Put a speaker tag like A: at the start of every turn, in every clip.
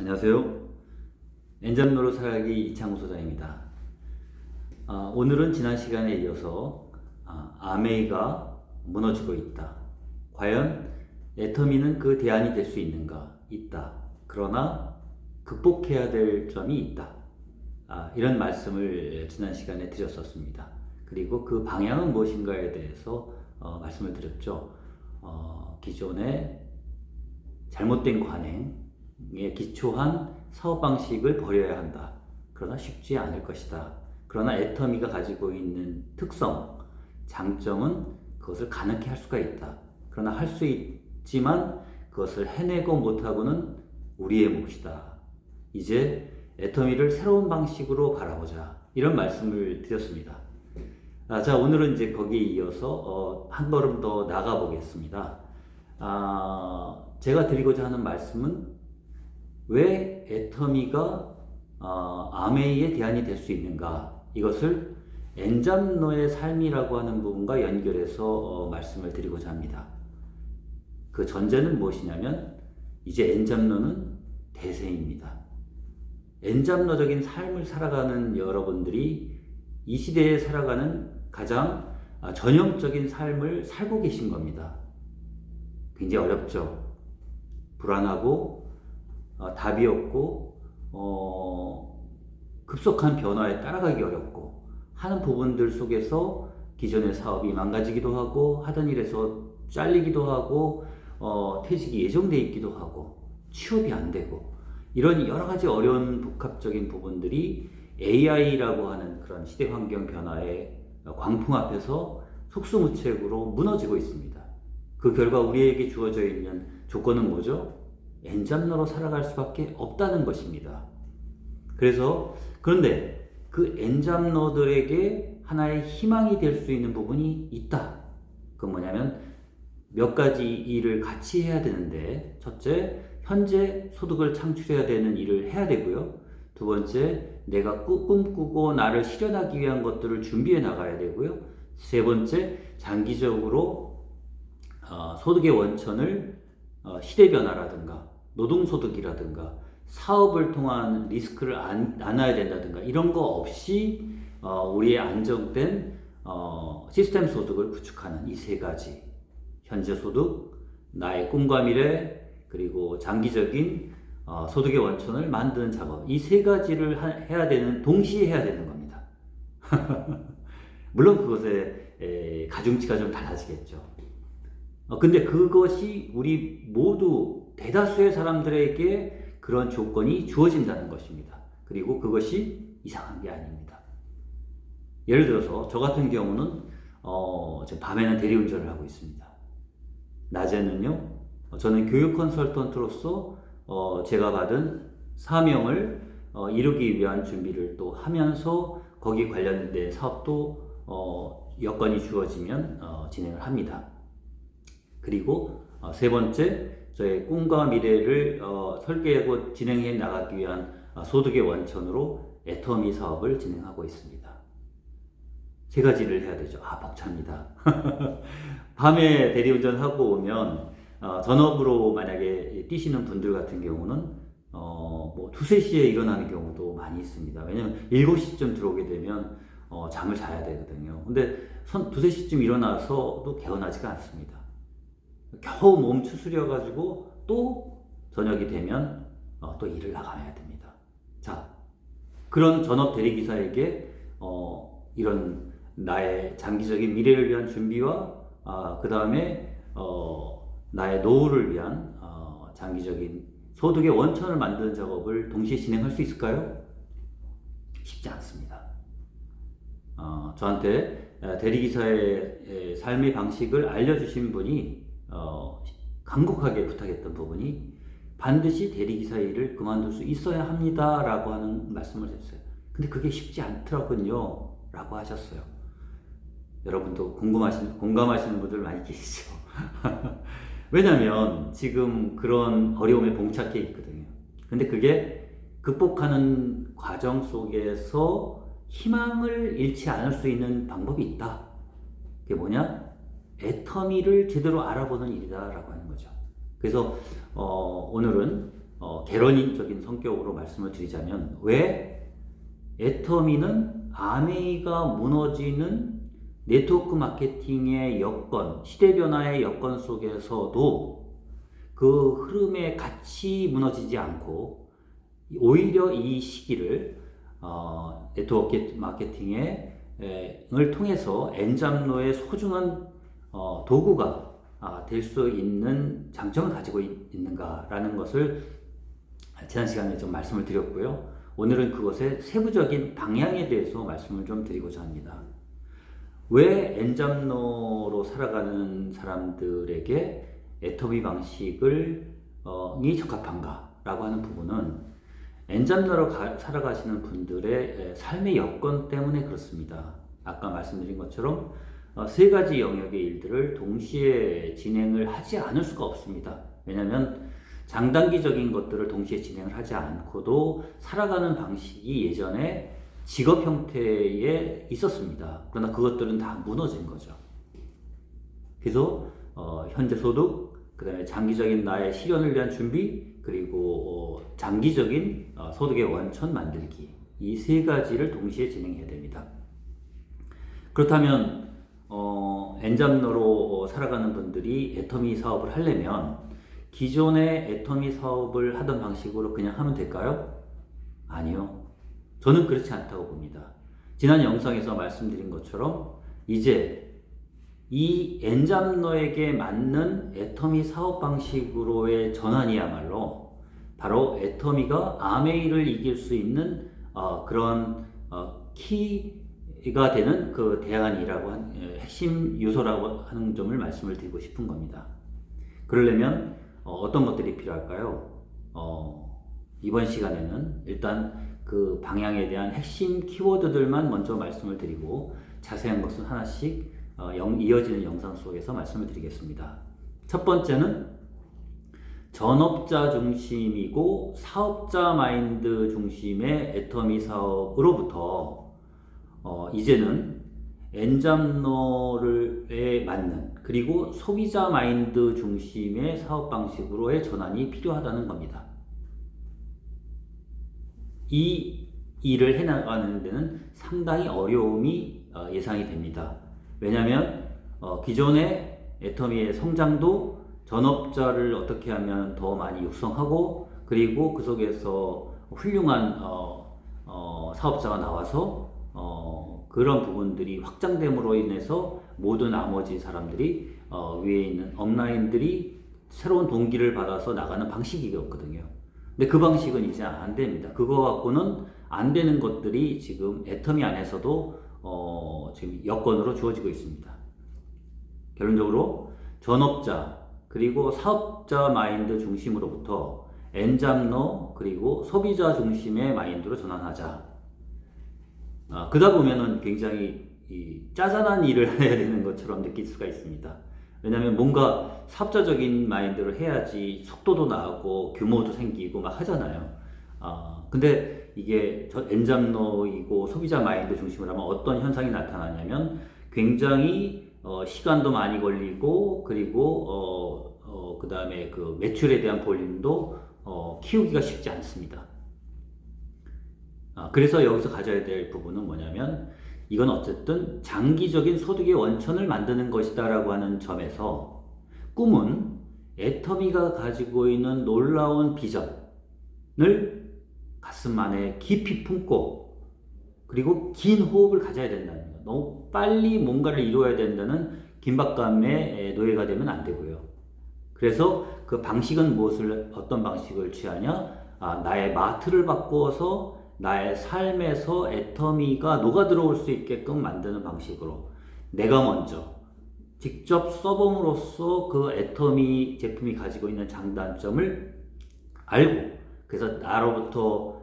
A: 안녕하세요. 엔잡러로 살아가기 이창우 소장입니다. 오늘은 지난 시간에 이어서 아메이가 무너지고 있다. 과연 애터미는 그 대안이 될 수 있는가? 있다. 그러나 극복해야 될 점이 있다. 이런 말씀을 지난 시간에 드렸었습니다. 그리고 그 방향은 무엇인가에 대해서 말씀을 드렸죠. 기존의 잘못된 관행에 기초한 사업 방식을 버려야 한다. 그러나 쉽지 않을 것이다. 그러나 애터미가 가지고 있는 특성, 장점은 그것을 가능케 할 수가 있다. 그러나 할 수 있지만 그것을 해내고 못하고는 우리의 몫이다. 이제 애터미를 새로운 방식으로 바라보자. 이런 말씀을 드렸습니다. 자, 오늘은 이제 거기에 이어서 한 걸음 더 나가 보겠습니다. 제가 드리고자 하는 말씀은 왜 애터미가 아메이의 대안이 될 수 있는가, 이것을 엔잡러의 삶이라고 하는 부분과 연결해서 말씀을 드리고자 합니다. 그 전제는 무엇이냐면 이제 엔잡러는 대세입니다. 엔잡러적인 삶을 살아가는 여러분들이 이 시대에 살아가는 가장 전형적인 삶을 살고 계신 겁니다. 굉장히 어렵죠. 불안하고 답이 없고 급속한 변화에 따라가기 어렵고 하는 부분들 속에서 기존의 사업이 망가지기도 하고 하던 일에서 잘리기도 하고 퇴직이 예정돼 있기도 하고 취업이 안 되고 이런 여러 가지 어려운 복합적인 부분들이 AI라고 하는 그런 시대 환경 변화의 광풍 앞에서 속수무책으로 무너지고 있습니다. 그 결과 우리에게 주어져 있는 조건은 뭐죠? 엔잡러로 살아갈 수밖에 없다는 것입니다. 그런데 그 엔잡러들에게 하나의 희망이 될 수 있는 부분이 있다. 그건 뭐냐면 몇 가지 일을 같이 해야 되는데, 첫째, 현재 소득을 창출해야 되는 일을 해야 되고요. 두 번째, 내가 꿈꾸고 나를 실현하기 위한 것들을 준비해 나가야 되고요. 세 번째, 장기적으로 소득의 원천을 시대 변화라든가 노동소득이라든가 사업을 통한 리스크를 안아야 된다든가 이런 거 없이 우리의 안정된 시스템 소득을 구축하는 이 세 가지, 현재 소득, 나의 꿈과 미래, 그리고 장기적인 소득의 원천을 만드는 작업, 이 세 가지를 동시에 해야 되는 겁니다. 물론 그것의 가중치가 좀 달라지겠죠. 근데 그것이 우리 모두 대다수의 사람들에게 그런 조건이 주어진다는 것입니다. 그리고 그것이 이상한 게 아닙니다. 예를 들어서 저 같은 경우는 밤에는 대리운전을 하고 있습니다. 낮에는요, 저는 교육 컨설턴트로서 제가 받은 사명을 이루기 위한 준비를 또 하면서 거기 관련된 사업도 여건이 주어지면 진행을 합니다. 그리고 세 번째, 저의 꿈과 미래를 설계하고 진행해 나가기 위한 소득의 원천으로 애터미 사업을 진행하고 있습니다. 세 가지를 해야 되죠. 벅찹니다. 밤에 대리운전하고 오면 전업으로 만약에 뛰시는 분들 같은 경우는 뭐 2, 3시에 일어나는 경우도 많이 있습니다. 왜냐면 7시쯤 들어오게 되면 잠을 자야 되거든요. 근데 2, 3시쯤 일어나서도 개운하지가 않습니다. 겨우 몸 추스려가지고 또 저녁이 되면 또 일을 나가야 됩니다. 자, 그런 전업 대리기사에게 이런 나의 장기적인 미래를 위한 준비와 그 다음에 나의 노후를 위한 장기적인 소득의 원천을 만드는 작업을 동시에 진행할 수 있을까요? 쉽지 않습니다. 저한테 대리기사의 삶의 방식을 알려주신 분이 간곡하게 부탁했던 부분이 반드시 대리기사 일을 그만둘 수 있어야 합니다 라고 하는 말씀을 했어요. 근데 그게 쉽지 않더라고요 라고 하셨어요. 여러분도 공감하시는 분들 많이 계시죠? 왜냐면 지금 그런 어려움에 봉착해 있거든요. 근데 그게 극복하는 과정 속에서 희망을 잃지 않을 수 있는 방법이 있다. 그게 뭐냐? 애터미를 제대로 알아보는 일이다 라고 하는 거죠. 그래서 오늘은 개론적인 성격으로 말씀을 드리자면, 왜 애터미는 아메이가 무너지는 네트워크 마케팅의 여건, 시대 변화의 여건 속에서도 그 흐름에 같이 무너지지 않고 오히려 이 시기를 네트워크 마케팅을 통해서 엔잡로의 소중한 도구가 될 수 있는 장점을 가지고 있는가라는 것을 지난 시간에 좀 말씀을 드렸고요. 오늘은 그것의 세부적인 방향에 대해서 말씀을 좀 드리고자 합니다. 왜 엔잡러로 살아가는 사람들에게 애터미 방식을 이 적합한가라고 하는 부분은 엔잡러로 살아가시는 분들의 삶의 여건 때문에 그렇습니다. 아까 말씀드린 것처럼 세 가지 영역의 일들을 동시에 진행을 하지 않을 수가 없습니다. 왜냐하면 장단기적인 것들을 동시에 진행을 하지 않고도 살아가는 방식이 예전에 직업 형태에 있었습니다. 그러나 그것들은 다 무너진 거죠. 그래서 현재 소득, 그 다음에 장기적인 나의 실현을 위한 준비, 그리고 장기적인 소득의 원천 만들기, 이 세 가지를 동시에 진행해야 됩니다. 그렇다면 엔잡러로 살아가는 분들이 애터미 사업을 하려면 기존의 애터미 사업을 하던 방식으로 그냥 하면 될까요? 아니요. 저는 그렇지 않다고 봅니다. 지난 영상에서 말씀드린 것처럼 이제 이 엔잡러에게 맞는 애터미 사업 방식으로의 전환이야말로 바로 애터미가 아메이를 이길 수 있는 그런 키가 되는 그 대안이라고 핵심 요소라고 하는 점을 말씀을 드리고 싶은 겁니다. 그러려면 어떤 것들이 필요할까요? 이번 시간에는 일단 그 방향에 대한 핵심 키워드들만 먼저 말씀을 드리고 자세한 것은 하나씩 이어지는 영상 속에서 말씀을 드리겠습니다. 첫 번째는 전업자 중심이고 사업자 마인드 중심의 애터미 사업으로부터 이제는 엔잡러에 맞는, 그리고 소비자 마인드 중심의 사업 방식으로의 전환이 필요하다는 겁니다. 이 일을 해나가는 데는 상당히 어려움이 예상이 됩니다. 왜냐하면 기존의 애터미의 성장도 전업자를 어떻게 하면 더 많이 육성하고, 그리고 그 속에서 훌륭한 사업자가 나와서 그런 부분들이 확장됨으로 인해서 모든 나머지 사람들이 위에 있는 업라인들이 새로운 동기를 받아서 나가는 방식이었거든요. 근데 그 방식은 이제 안 됩니다. 그거 갖고는 안 되는 것들이 지금 애터미 안에서도 지금 여건으로 주어지고 있습니다. 결론적으로 전업자 그리고 사업자 마인드 중심으로부터 엔잡러 그리고 소비자 중심의 마인드로 전환하자. 그러다 보면은 굉장히 짜잘한 일을 해야 되는 것처럼 느낄 수가 있습니다. 왜냐하면 뭔가 사업자적인 마인드를 해야지 속도도 나고 규모도 생기고 막 하잖아요. 근데 이게 엔잡러이고 소비자 마인드 중심으로 하면 어떤 현상이 나타나냐면 굉장히 시간도 많이 걸리고, 그리고 그 다음에 그 매출에 대한 볼륨도 키우기가 쉽지 않습니다. 그래서 여기서 가져야 될 부분은 뭐냐면 이건 어쨌든 장기적인 소득의 원천을 만드는 것이다 라고 하는 점에서 꿈은 애터미가 가지고 있는 놀라운 비전을 가슴 안에 깊이 품고, 그리고 긴 호흡을 가져야 된다는 거예요. 너무 빨리 뭔가를 이루어야 된다는 긴박감의 노예가 되면 안 되고요. 그래서 그 방식은 어떤 방식을 취하냐? 나의 마트를 바꾸어서 나의 삶에서 애터미가 녹아들어올 수 있게끔 만드는 방식으로 내가 먼저 직접 써봄으로써 그 애터미 제품이 가지고 있는 장단점을 알고, 그래서 나로부터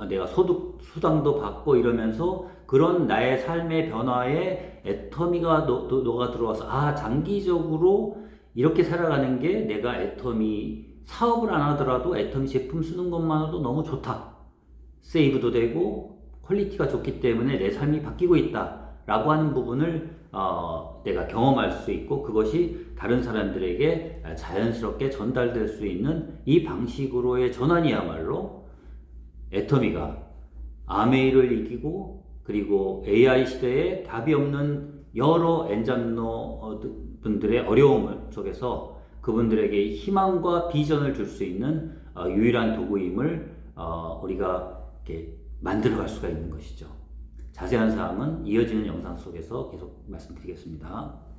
A: 내가 수당도 받고 이러면서 그런 나의 삶의 변화에 애터미가 녹아들어와서 장기적으로 이렇게 살아가는 게 내가 애터미 사업을 안 하더라도 애터미 제품 쓰는 것만으로도 너무 좋다. 세이브도 되고 퀄리티가 좋기 때문에 내 삶이 바뀌고 있다 라고 하는 부분을 내가 경험할 수 있고, 그것이 다른 사람들에게 자연스럽게 전달될 수 있는 이 방식으로의 전환이야말로 애터미가 아메이를 이기고 그리고 AI 시대에 답이 없는 여러 엔잡러 분들의 어려움 속에서 그분들에게 희망과 비전을 줄 수 있는 유일한 도구임을 우리가 이렇게 만들어갈 수가 있는 것이죠. 자세한 사항은 이어지는 영상 속에서 계속 말씀드리겠습니다.